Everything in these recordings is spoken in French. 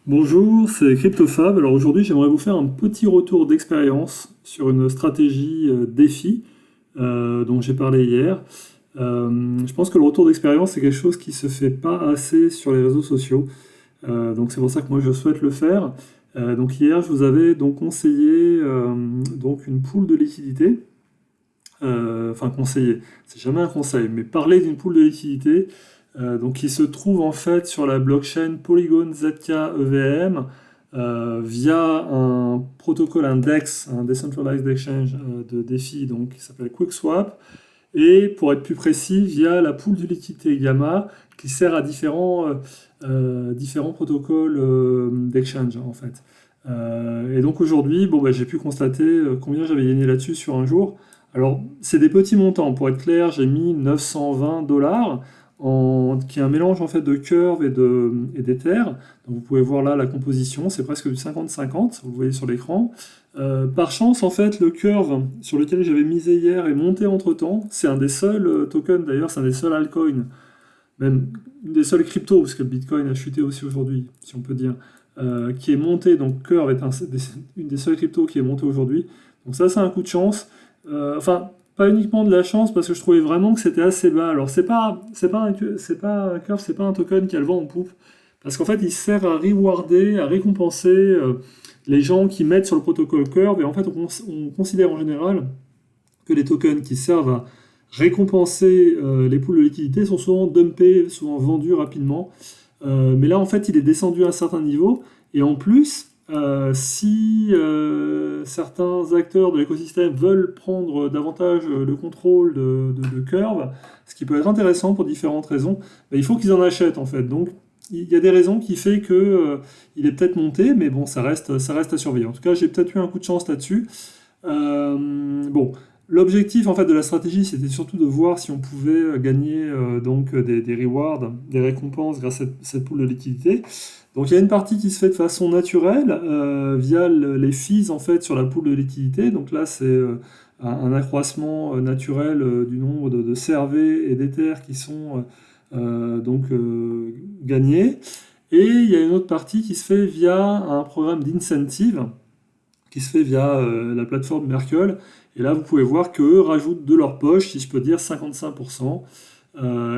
Bonjour, c'est CryptoFab. Alors aujourd'hui, j'aimerais vous faire un petit retour d'expérience sur une stratégie défi dont j'ai parlé hier. Je pense que le retour d'expérience, c'est quelque chose qui se fait pas assez sur les réseaux sociaux. Donc c'est pour ça que moi je souhaite le faire. Donc hier, je vous avais donc conseillé donc une pool de liquidité. Enfin conseiller, c'est jamais un conseil, mais parler d'une pool de liquidité donc qui se trouve en fait sur la blockchain Polygon ZK EVM via un protocole index, un Decentralized Exchange de DeFi donc, qui s'appelle QuickSwap, et pour être plus précis, via la pool de liquidité Gamma qui sert à différents protocoles d'exchange en fait. Et donc aujourd'hui, bon, bah, j'ai pu constater combien j'avais gagné là-dessus sur un jour. Alors, c'est des petits montants. Pour être clair, j'ai mis 920 dollars, qui est un mélange en fait de Curve et d'Ether. Donc vous pouvez voir là la composition, c'est presque du 50-50, vous le voyez sur l'écran. Par chance, en fait, le Curve sur lequel j'avais misé hier est monté entre-temps. C'est un des seuls tokens, d'ailleurs, c'est un des seuls altcoins, même une des seules cryptos, parce que le Bitcoin a chuté aussi aujourd'hui, si on peut dire, qui est monté. Donc Curve est une des seules cryptos qui est montée aujourd'hui. Donc ça, c'est un coup de chance. Enfin, pas uniquement de la chance, parce que je trouvais vraiment que c'était assez bas. Alors c'est pas un Curve, c'est pas un token qui a le vent en poupe, parce qu'en fait, il sert à rewarder, à récompenser les gens qui mettent sur le protocole Curve. Et en fait, on considère en général que les tokens qui servent à récompenser les poules de liquidité sont souvent dumpés, souvent vendus rapidement. Mais là, en fait, il est descendu à un certain niveau. Et en plus, si certains acteurs de l'écosystème veulent prendre davantage le contrôle de Curve, ce qui peut être intéressant pour différentes raisons, ben, il faut qu'ils en achètent en fait. Donc, il y a des raisons qui fait que il est peut-être monté, mais bon, ça reste à surveiller. En tout cas, j'ai peut-être eu un coup de chance là-dessus. Bon, l'objectif en fait de la stratégie, c'était surtout de voir si on pouvait gagner donc des rewards, des récompenses grâce à cette pool de liquidité. Donc il y a une partie qui se fait de façon naturelle via les fees en fait sur la pool de liquidité. Donc là c'est un accroissement naturel du nombre de CRV et d'Ether qui sont donc gagnés. Et il y a une autre partie qui se fait via un programme d'incentive qui se fait via la plateforme Merkle. Et là, vous pouvez voir qu'eux rajoutent de leur poche, si je peux dire, 55%.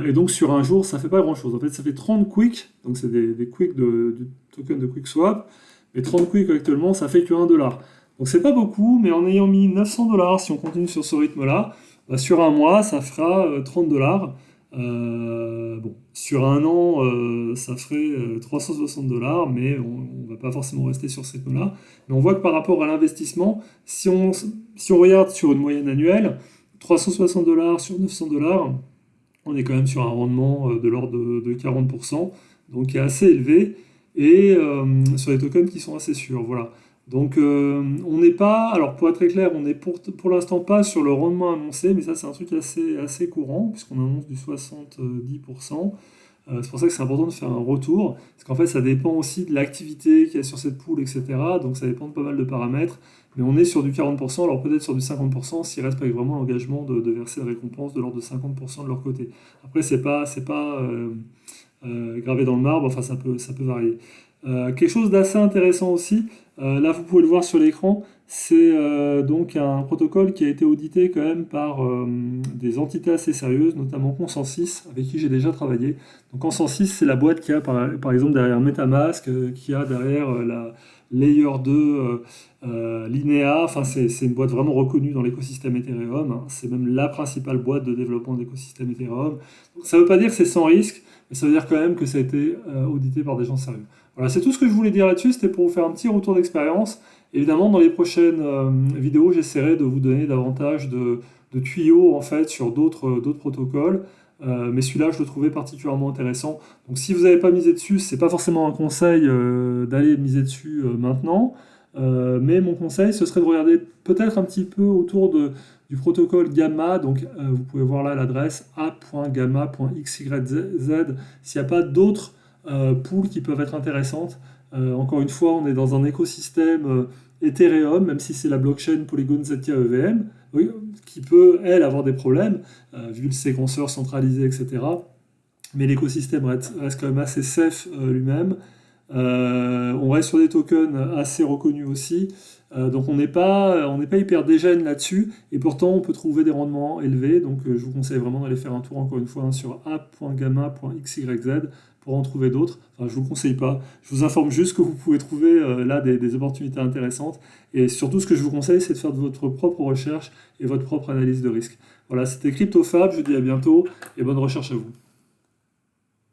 Et donc sur un jour, ça fait pas grand-chose. En fait, ça fait 30 quick, donc c'est des quick du token de QuickSwap. Mais 30 quick actuellement, ça fait que 1 dollar. Donc c'est pas beaucoup, mais en ayant mis 900 dollars, si on continue sur ce rythme-là, bah, sur un mois, ça fera 30 dollars. Bon, sur un an, ça ferait 360 dollars, mais on ne va pas forcément rester sur ce rythme-là. Mais on voit que par rapport à l'investissement, si on regarde sur une moyenne annuelle, 360 dollars sur 900 dollars, on est quand même sur un rendement de l'ordre de 40%, donc qui est assez élevé, et sur les tokens qui sont assez sûrs. Voilà. Donc on n'est pas, alors pour être très clair, on n'est pour l'instant pas sur le rendement annoncé, mais ça c'est un truc assez courant, puisqu'on annonce du 70%. C'est pour ça que c'est important de faire un retour, parce qu'en fait ça dépend aussi de l'activité qu'il y a sur cette pool, etc. Donc ça dépend de pas mal de paramètres, mais on est sur du 40%, alors peut-être sur du 50% s'ils respectent vraiment l'engagement de verser la récompense de l'ordre de 50% de leur côté. Après c'est pas gravé dans le marbre, enfin ça peut varier. Quelque chose d'assez intéressant aussi, là vous pouvez le voir sur l'écran, c'est donc un protocole qui a été audité quand même par des entités assez sérieuses, notamment Consensus, avec qui j'ai déjà travaillé. Donc Consensus, c'est la boîte qui a par exemple derrière MetaMask, qui a derrière la Layer 2, Linea, enfin c'est une boîte vraiment reconnue dans l'écosystème Ethereum, hein. C'est même la principale boîte de développement de l'écosystème Ethereum. Donc, ça ne veut pas dire que c'est sans risque, mais ça veut dire quand même que ça a été audité par des gens sérieux. Voilà, c'est tout ce que je voulais dire là-dessus, c'était pour vous faire un petit retour d'expérience. Évidemment, dans les prochaines vidéos, j'essaierai de vous donner davantage de tuyaux en fait sur d'autres protocoles. Mais celui-là, je le trouvais particulièrement intéressant. Donc, si vous n'avez pas misé dessus, c'est pas forcément un conseil d'aller miser dessus maintenant. Mais mon conseil, ce serait de regarder peut-être un petit peu autour du protocole Gamma. Donc, vous pouvez voir là l'adresse a.gamma.xyz s'il n'y a pas d'autres pools qui peuvent être intéressantes. Encore une fois, on est dans un écosystème Ethereum, même si c'est la blockchain Polygon ZK EVM, oui, qui peut, elle, avoir des problèmes, vu le séquenceur centralisé, etc. Mais l'écosystème reste quand même assez safe lui-même. On reste sur des tokens assez reconnus aussi. Donc on n'est pas hyper dégène là-dessus, et pourtant on peut trouver des rendements élevés. Donc je vous conseille vraiment d'aller faire un tour encore une fois hein, sur app.gamma.xyz pour en trouver d'autres. Enfin, je vous le conseille pas. Je vous informe juste que vous pouvez trouver là des opportunités intéressantes. Et surtout, ce que je vous conseille, c'est de faire de votre propre recherche et votre propre analyse de risque. Voilà, c'était CryptoFab. Je vous dis à bientôt et bonne recherche à vous.